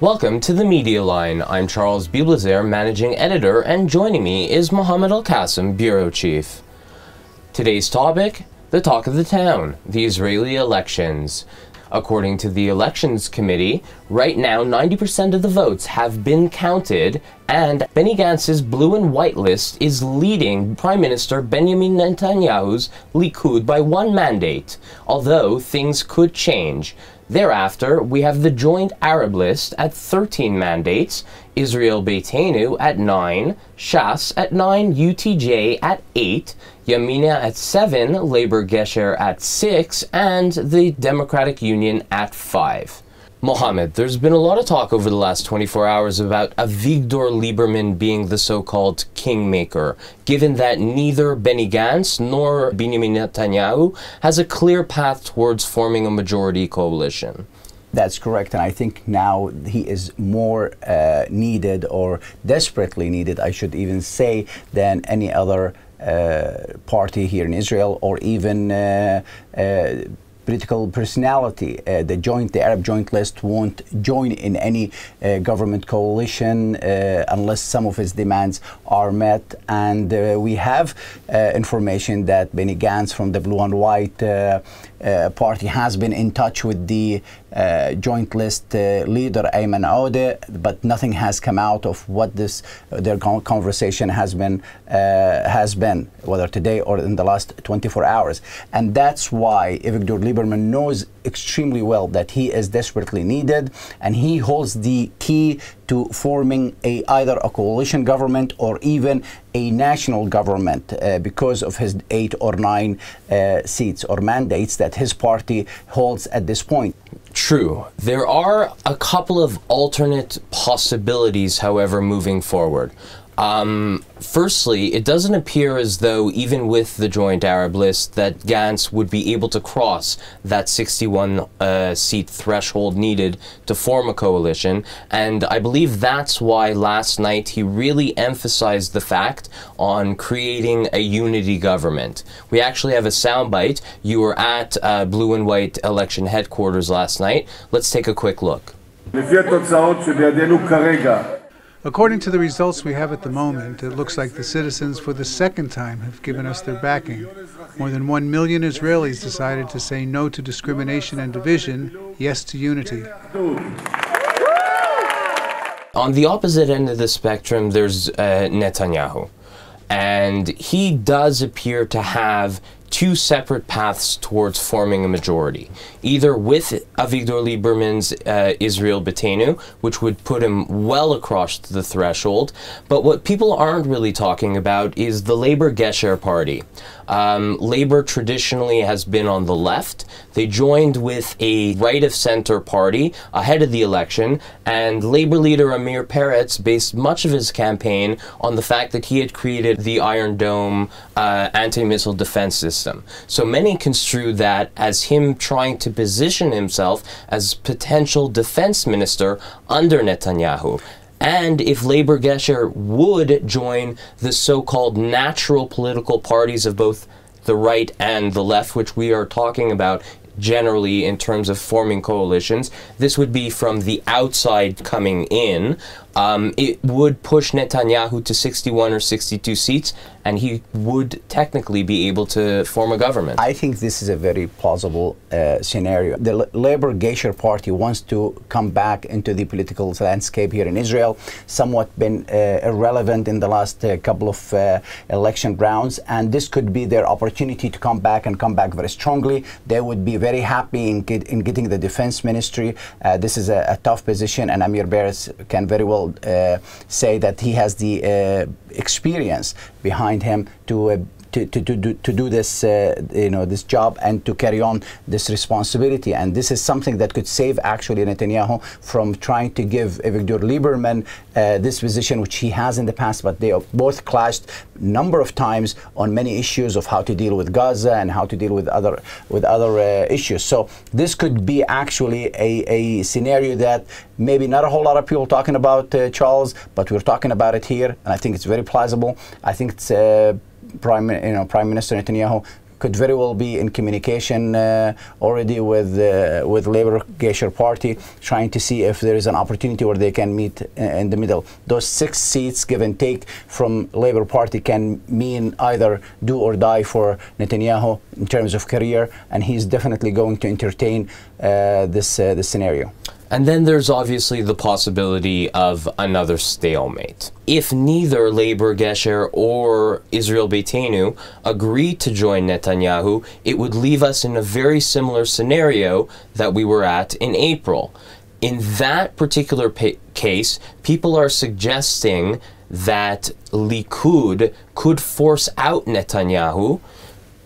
Welcome to the Media Line. I'm Charles Bublazer, Managing Editor, and joining me is Mohammed Al-Qasim, Bureau Chief. Today's topic, the talk of the town, the Israeli elections. According to the Elections Committee, right now 90% of the votes have been counted, and Benny Gantz's blue and white list is leading Prime Minister Binyamin Netanyahu's Likud by 1 mandate, although things could change. Thereafter, we have the joint Arab list at 13 mandates, Israel Beitenu at 9, Shas at 9, UTJ at 8, Yamina at 7, Labor Gesher at 6, and the Democratic Union at 5. Mohammed, there's been a lot of talk over the last 24 hours about Avigdor Lieberman being the so-called kingmaker, given that neither Benny Gantz nor Binyamin Netanyahu has a clear path towards forming a majority coalition. That's correct, and I think now he is more needed, or desperately needed, I should even say, than any other party here in Israel, or even political personality. The Arab Joint List won't join in any government coalition unless some of his demands are met. And we have information that Benny Gantz from the Blue and White Party has been in touch with the Joint List leader Ayman Odeh, but nothing has come out of what their conversation has been, whether today or in the last 24 hours. And that's why Avigdor Lieberman knows extremely well that he is desperately needed, and he holds the key to forming either a coalition government or even a national government because of his 8 or 9 seats or mandates that his party holds at this point. True. There are a couple of alternate possibilities, however, moving forward. Firstly, it doesn't appear as though, even with the joint Arab list, that Gantz would be able to cross that 61 seat threshold needed to form a coalition, and I believe that's why last night he really emphasized the fact on creating a unity government. We actually have a soundbite. You were at Blue and White election headquarters last night. Let's take a quick look. According to the results we have at the moment, it looks like the citizens for the second time have given us their backing. More than 1 million Israelis decided to say no to discrimination and division, yes to unity. On the opposite end of the spectrum, there's Netanyahu. And he does appear to have 2 separate paths towards forming a majority, either with Avigdor Lieberman's Israel Beitenu, which would put him well across the threshold, but what people aren't really talking about is the Labor Gesher party. Labor traditionally has been on the left. They joined with a right-of-center party ahead of the election, and Labor leader Amir Peretz based much of his campaign on the fact that he had created the Iron Dome anti-missile defense system. So many construe that as him trying to position himself as potential defense minister under Netanyahu. And if Labor Gesher would join the so-called natural political parties of both the right and the left, which we are talking about generally in terms of forming coalitions, this would be from the outside coming in. It would push Netanyahu to 61 or 62 seats, and he would technically be able to form a government. I think this is a very plausible scenario. The Labor Gesher party wants to come back into the political landscape here in Israel, somewhat been irrelevant in the last couple of election rounds, and this could be their opportunity to come back and come back very strongly. They would be very happy in getting the defense ministry. This is a tough position, and Amir Peretz can very well say that he has the experience behind him to do this, this job and to carry on this responsibility. And this is something that could save actually Netanyahu from trying to give Avigdor Lieberman this position, which he has in the past, but they have both clashed a number of times on many issues of how to deal with Gaza and how to deal with other issues. So this could be actually a scenario that maybe not a whole lot of people talking about, Charles, but we're talking about it here, and I think it's very plausible. I think it's Prime Minister Netanyahu could very well be in communication already with Labour Gesher Party, trying to see if there is an opportunity where they can meet in the middle. Those 6 seats, give and take, from Labour Party can mean either do or die for Netanyahu in terms of career, and he's definitely going to entertain this scenario. And then there's obviously the possibility of another stalemate. If neither Labour Gesher or Israel Beitenu agree to join Netanyahu, it would leave us in a very similar scenario that we were at in April. In that particular case, people are suggesting that Likud could force out Netanyahu,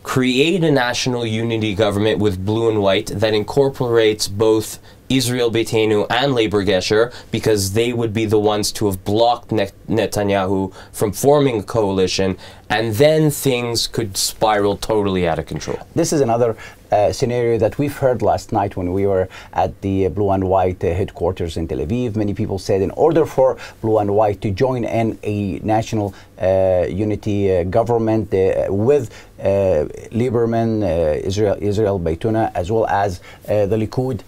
create a national unity government with blue and white that incorporates both Israel Beitenu and Labour Gesher, because they would be the ones to have blocked Netanyahu from forming a coalition, and then things could spiral totally out of control. This is another scenario that we've heard last night when we were at the Blue and White headquarters in Tel Aviv. Many people said in order for Blue and White to join in a national unity government with Lieberman, Israel Beitenu, as well as the Likud,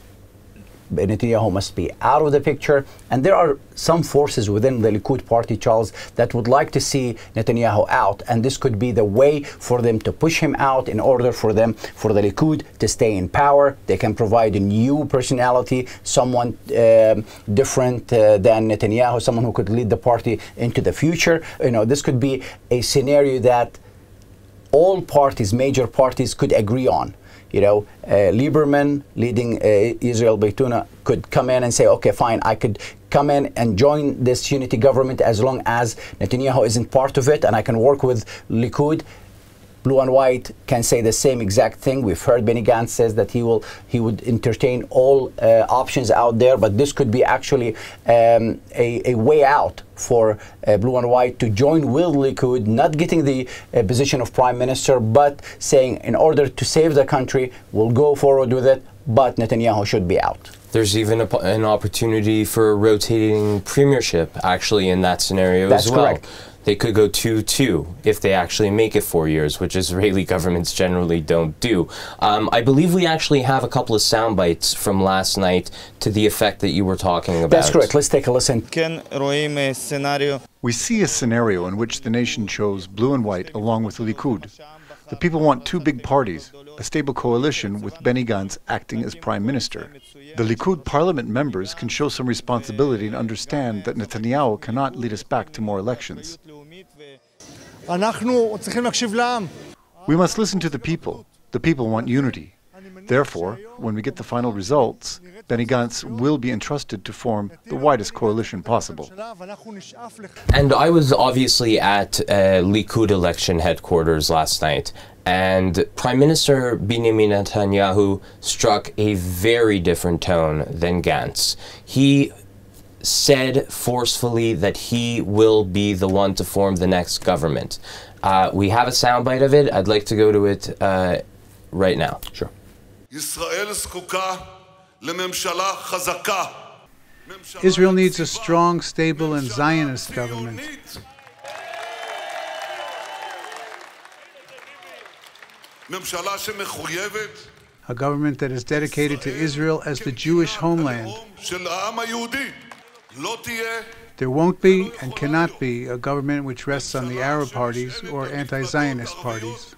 Netanyahu must be out of the picture. And there are some forces within the Likud party, Charles, that would like to see Netanyahu out, and this could be the way for them to push him out in order for the Likud to stay in power. They can provide a new personality, someone different than Netanyahu, someone who could lead the party into the future. You know, this could be a scenario that all parties, major parties, could agree on. You know, Lieberman leading Israel Beitenu could come in and say, okay, fine, I could come in and join this unity government as long as Netanyahu isn't part of it, and I can work with Likud. Blue and White can say the same exact thing. We've heard Benny Gantz says that he would entertain all options out there, but this could be actually a way out for Blue and White to join with Likud, not getting the position of Prime Minister, but saying in order to save the country, we'll go forward with it, but Netanyahu should be out. There's even an opportunity for a rotating premiership, actually, in that scenario as well. That's correct. They could go 2-2 if they actually make it 4 years, which Israeli governments generally don't do. I believe we actually have a couple of sound bites from last night to the effect that you were talking about. That's correct. Let's take a listen. We see a scenario in which the nation chose blue and white along with the Likud. The people want 2 big parties, a stable coalition with Benny Gantz acting as prime minister. The Likud parliament members can show some responsibility and understand that Netanyahu cannot lead us back to more elections. We must listen to the people. The people want unity. Therefore, when we get the final results, Benny Gantz will be entrusted to form the widest coalition possible. And I was obviously at Likud election headquarters last night, and Prime Minister Binyamin Netanyahu struck a very different tone than Gantz. He said forcefully that he will be the one to form the next government. We have a soundbite of it. I'd like to go to it right now. Sure. Israel needs a strong, stable, and Zionist government. A government that is dedicated to Israel as the Jewish homeland. There won't be and cannot be a government which rests on the Arab parties or anti-Zionist parties.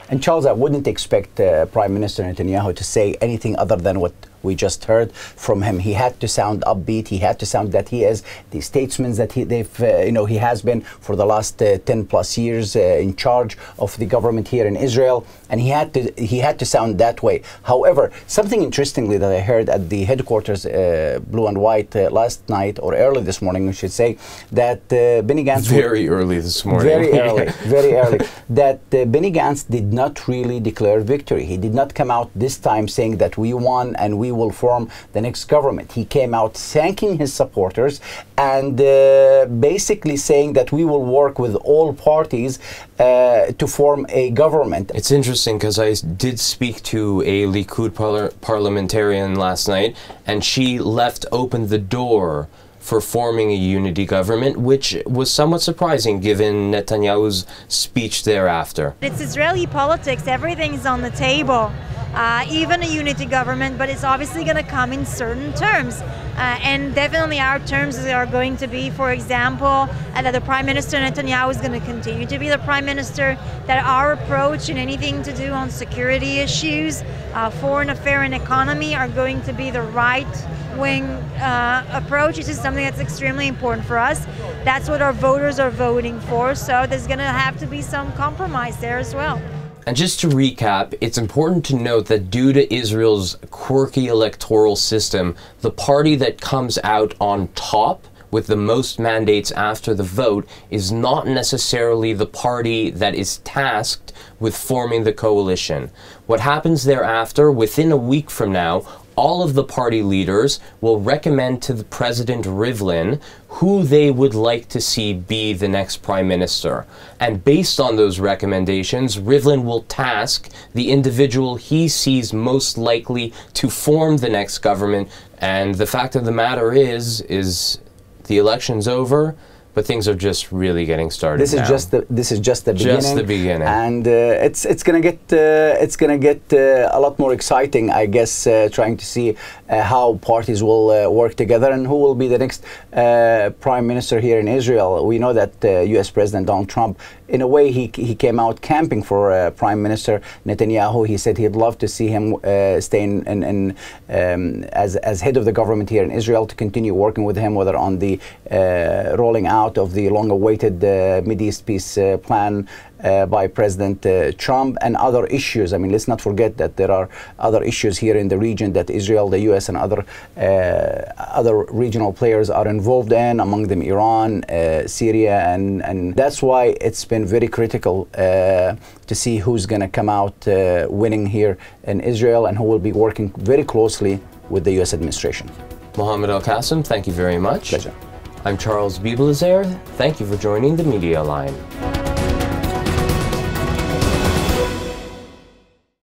And Charles, I wouldn't expect Prime Minister Netanyahu to say anything other than what we just heard from him. He had to sound upbeat. He had to sound that he is the statesman that he has been for the last 10 plus years in charge of the government here in Israel, and he had to sound that way. However, something interestingly that I heard at the headquarters, Blue and White, last night or early this morning, I should say, that Benny Gantz very early this morning, very early, very early, that Benny Gantz did not really declare victory. He did not come out this time saying that we won and we will form the next government. He came out thanking his supporters and basically saying that we will work with all parties to form a government. It's interesting because I did speak to a Likud parliamentarian last night, and she left open the door for forming a unity government, which was somewhat surprising given Netanyahu's speech thereafter. It's Israeli politics. Everything's on the table. Even a unity government, but it's obviously going to come in certain terms. And definitely our terms are going to be, for example, that the Prime Minister Netanyahu is going to continue to be the Prime Minister, that our approach in anything to do on security issues, foreign affairs and economy are going to be the right-wing approach. This is something that's extremely important for us. That's what our voters are voting for, so there's going to have to be some compromise there as well. And just to recap, it's important to note that due to Israel's quirky electoral system, the party that comes out on top with the most mandates after the vote is not necessarily the party that is tasked with forming the coalition. What happens thereafter, within a week from now, all of the party leaders will recommend to the President Rivlin who they would like to see be the next prime minister. And based on those recommendations, Rivlin will task the individual he sees most likely to form the next government. And the fact of the matter is the election's over, but things are just really getting started. This is just the beginning. Just the beginning, and it's gonna get a lot more exciting, I guess. Trying to see how parties will work together and who will be the next prime minister here in Israel. We know that U.S. President Donald Trump, in a way, he came out camping for Prime Minister Netanyahu. He said he'd love to see him stay as head of the government here in Israel, to continue working with him, whether on the rolling out of the long-awaited Mideast peace plan by President Trump and other issues. I mean, let's not forget that there are other issues here in the region that Israel, the U.S. and other regional players are involved in, among them Iran, Syria, and that's why it's been very critical to see who's going to come out winning here in Israel and who will be working very closely with the U.S. administration. Mohammed Al-Qasim, thank you very much. Pleasure. I'm Charles Biebelazer. Thank you for joining the Media Line.